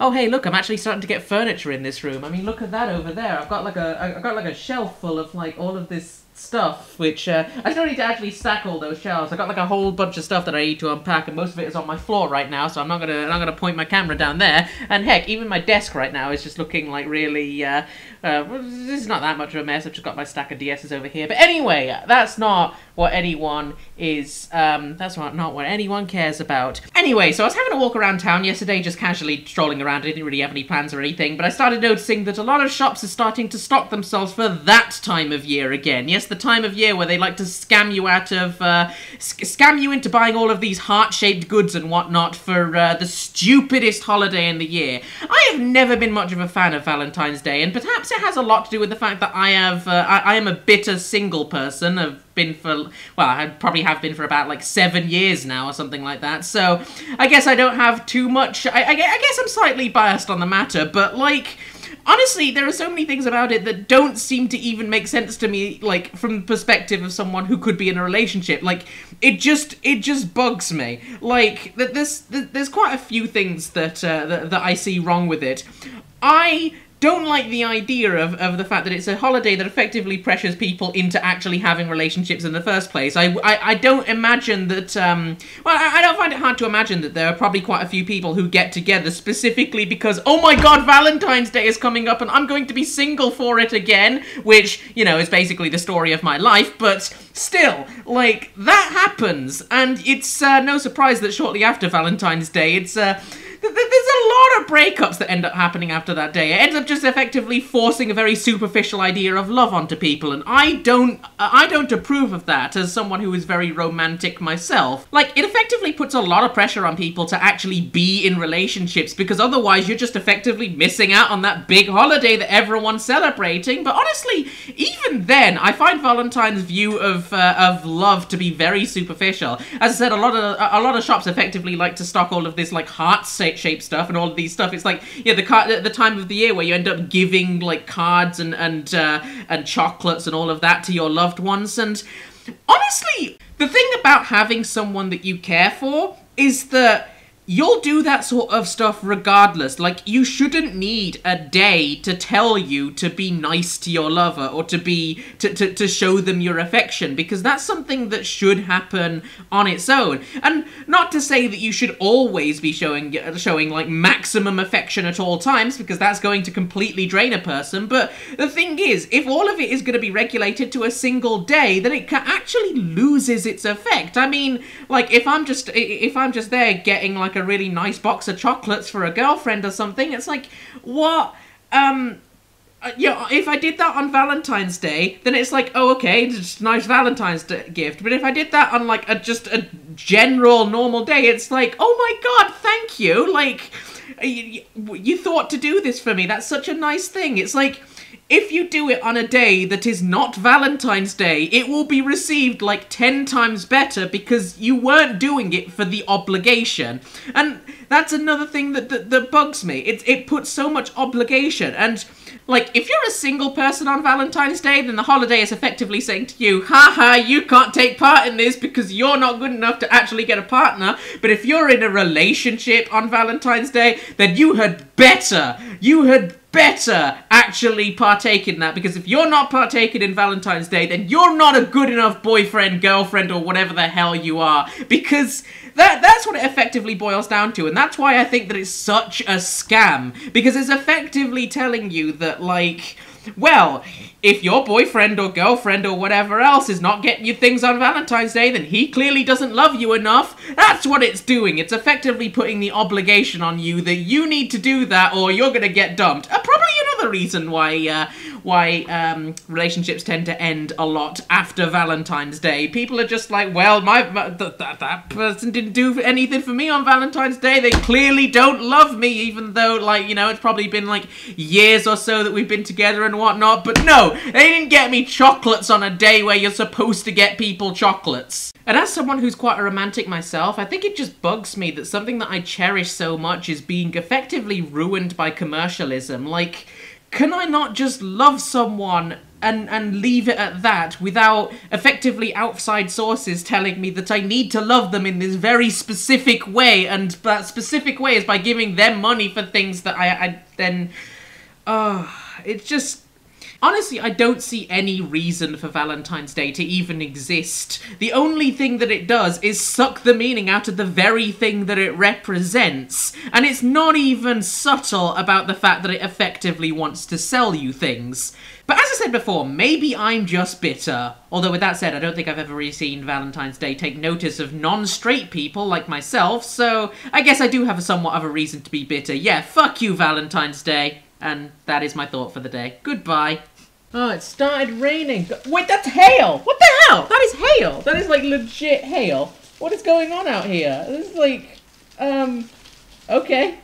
Oh, hey, look, I'm actually starting to get furniture in this room. I mean, look at that over there. I've got like a shelf full of like all of this stuff, which I still need to actually stack all those shelves. I got like a whole bunch of stuff that I need to unpack, and most of it is on my floor right now. So I'm not gonna point my camera down there. And heck, even my desk right now is just looking like really. This is not that much of a mess. I've just got my stack of DSs over here. But anyway, that's not what anyone is. That's not what anyone cares about. Anyway, so I was having a walk around town yesterday, just casually strolling around. I didn't really have any plans or anything, but I started noticing that a lot of shops are starting to stock themselves for that time of year again. Yes, the time of year where they like to scam you out of, scam you into buying all of these heart-shaped goods and whatnot for the stupidest holiday in the year. I have never been much of a fan of Valentine's Day, and perhaps it has a lot to do with the fact that I am a bitter single person. I've been for, well, I probably have been for about like 7 years now or something like that, so I guess I don't have too much, I guess I'm slightly biased on the matter, but like, honestly, there are so many things about it that don't seem to even make sense to me, like, from the perspective of someone who could be in a relationship. Like, it just bugs me. Like, there's quite a few things that I see wrong with it. I don't like the idea of the fact that it's a holiday that effectively pressures people into actually having relationships in the first place. I don't imagine that, well, I don't find it hard to imagine that there are probably quite a few people who get together specifically because, oh my god, Valentine's Day is coming up and I'm going to be single for it again, which, you know, is basically the story of my life, but still, like, that happens, and it's no surprise that shortly after Valentine's Day, there's a lot of breakups that end up happening after that day. It ends up just effectively forcing a very superficial idea of love onto people, and I don't approve of that as someone who is very romantic myself. Like, it effectively puts a lot of pressure on people to actually be in relationships, because otherwise you're just effectively missing out on that big holiday that everyone's celebrating. But honestly, even then, I find Valentine's view of love to be very superficial. As I said, a lot of shops effectively like to stock all of this like heart-shaped stuff and all of these stuff. It's like, yeah, the time of the year where you end up giving like cards and chocolates and all of that to your loved ones. And honestly, the thing about having someone that you care for is that you'll do that sort of stuff regardless. Like, you shouldn't need a day to tell you to be nice to your lover or to show them your affection, because that's something that should happen on its own. And not to say that you should always be showing like maximum affection at all times, because that's going to completely drain a person. But the thing is, if all of it is going to be regulated to a single day, then it actually loses its effect. I mean, like, if I'm just there getting like a really nice box of chocolates for a girlfriend or something, it's like, what, you know, if I did that on Valentine's Day, then it's like, oh, okay, it's just a nice Valentine's Day gift. But if I did that on like just a general normal day, it's like, oh my god, thank you, like, you thought to do this for me, that's such a nice thing. It's like, if you do it on a day that is not Valentine's Day, it will be received like 10 times better because you weren't doing it for the obligation. And that's another thing that bugs me. It puts so much obligation. And, like, if you're a single person on Valentine's Day, then the holiday is effectively saying to you, haha, you can't take part in this because you're not good enough to actually get a partner. But if you're in a relationship on Valentine's Day, then you had better actually partake in that, because if you're not partaking in Valentine's Day, then you're not a good enough boyfriend, girlfriend, or whatever the hell you are, because that's what it effectively boils down to. And that's why I think that it's such a scam, because it's effectively telling you that, like, well, if your boyfriend or girlfriend or whatever else is not getting you things on Valentine's Day, then he clearly doesn't love you enough. That's what it's doing. It's effectively putting the obligation on you that you need to do that or you're gonna get dumped. Probably another reason why relationships tend to end a lot after Valentine's Day. People are just like, well, that person didn't do anything for me on Valentine's Day. They clearly don't love me, even though, like, you know, it's probably been like years or so that we've been together and whatnot. But no, they didn't get me chocolates on a day where you're supposed to get people chocolates. And as someone who's quite a romantic myself, I think it just bugs me that something that I cherish so much is being effectively ruined by commercialism. Like, can I not just love someone and leave it at that without effectively outside sources telling me that I need to love them in this very specific way, and that specific way is by giving them money for things that I then... it's just... Honestly, I don't see any reason for Valentine's Day to even exist. The only thing that it does is suck the meaning out of the very thing that it represents. And it's not even subtle about the fact that it effectively wants to sell you things. But as I said before, maybe I'm just bitter. Although with that said, I don't think I've ever really seen Valentine's Day take notice of non-straight people like myself, so I guess I do have somewhat of a reason to be bitter. Yeah, fuck you, Valentine's Day. And that is my thought for the day. Goodbye. Oh, it started raining. Wait, that's hail! What the hell? That is hail! That is, like, legit hail. What is going on out here? This is, like, okay.